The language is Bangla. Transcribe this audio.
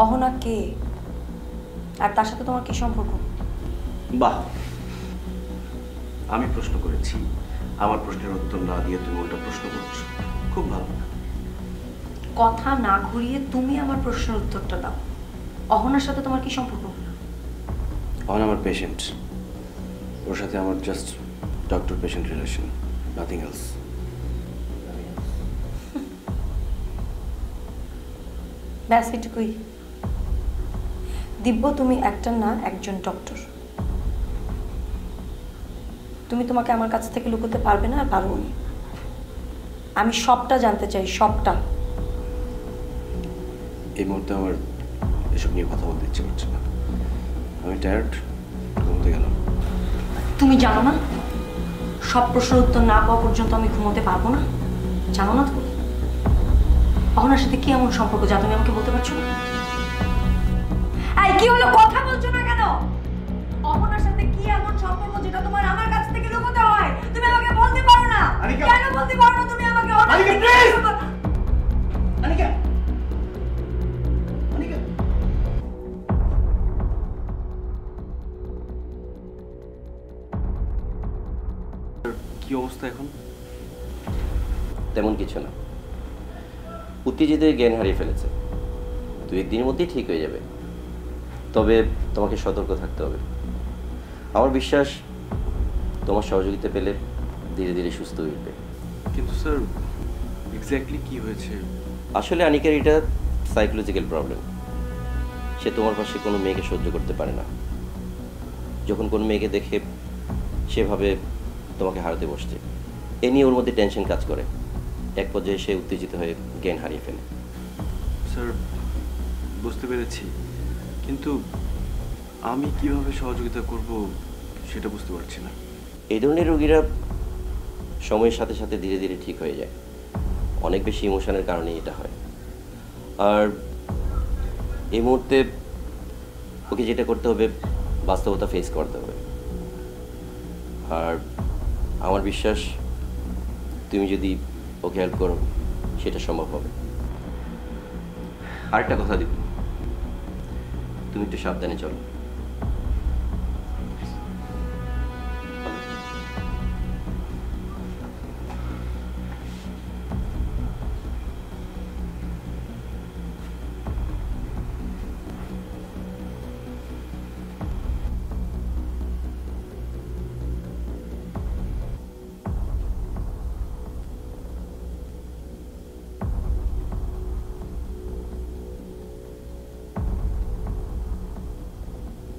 অহনা কে আর তার সাথে তোমার কি সম্পর্ক? বাহ, আমি প্রশ্ন করেছি, আমার প্রশ্নের উত্তর না দিয়ে তুমি উল্টা প্রশ্ন করছো, খুব ভালো। কথা না ঘুরিয়ে তুমি আমার প্রশ্নের উত্তরটা দাও। অহনার সাথে তোমার কি সম্পর্ক? অহনা আমার পেশেন্ট, ওর সাথে আমার just doctor patient relation, nothing else. ব্যাস এটুকুই। দিব্য, তুমি একটা না একজন ডক্টর। তুমি তোমাকে আমার কাছ থেকে লুকোতে পারবে না, আর পারবো না। আমি সবটা জানতে চাই, সবটা। এই মুহূর্তে আমার এসব নিয়ে কথা বলতে ইচ্ছে করছে না, আমি টায়ার্ড, ঘুমোতে গেলাম। তুমি জানো না সব প্রশ্নের উত্তর না পাওয়া পর্যন্ত আমি ঘুমোতে পারবো না? জানো না তুমি অহনার সাথে কি এমন সম্পর্ক যা তুমি আমাকে বলতে পারছো না? এই কি হলো, কথা বলছো না কেন? অহনার সাথে কি এমন সম্পর্ক যেটা তোমার আমার কাছ থেকে লুকোতে হয়? তুমি আমাকে বলতে পারো না? কেন বলতে পারো না তুমি আমাকে? আনিকা প্লিজ! আনিকা! আনিকা! কি অবস্থা এখন? তেমন কিছু না, উত্তেজিত জ্ঞান হারিয়ে ফেলেছে। 2-1 দিনের মধ্যেই ঠিক হয়ে যাবে, তবে তোমাকে সতর্ক থাকতে হবে। আমার বিশ্বাস তোমার সহযোগিতা পেলে ধীরে ধীরে সুস্থ হয়ে উঠবে। কিন্তু স্যার, এক্স্যাক্টলি কি হয়েছে? আসলে আনিকার এটা সাইকোলজিক্যাল প্রবলেম। সে তোমার পাশে কোনো মেয়েকে সহ্য করতে পারে না। যখন কোনো মেয়েকে দেখে সেভাবে তোমাকে হারাতে বসছে, এ নিয়ে ওর মধ্যে টেনশন কাজ করে। এক পর্যায়ে সে উত্তেজিত হয়ে জ্ঞান হারিয়ে ফেলে। স্যার, বুঝতে পেরেছি, কিন্তু আমি কিভাবে সহযোগিতা করব সেটা বুঝতে পারছি না। এই ধরনের রোগীরা সময়ের সাথে সাথে ধীরে ধীরে ঠিক হয়ে যায়। অনেক বেশি ইমোশনের কারণে এটা হয়। আর এই মুহূর্তে ওকে যেটা করতে হবে, বাস্তবতা ফেস করতে হবে। আর আমার বিশ্বাস তুমি যদি ওকে হেল্প করো সেটা সম্ভব হবে। আরেকটা কথা দিব, তুমি একটু সাবধানে চলো।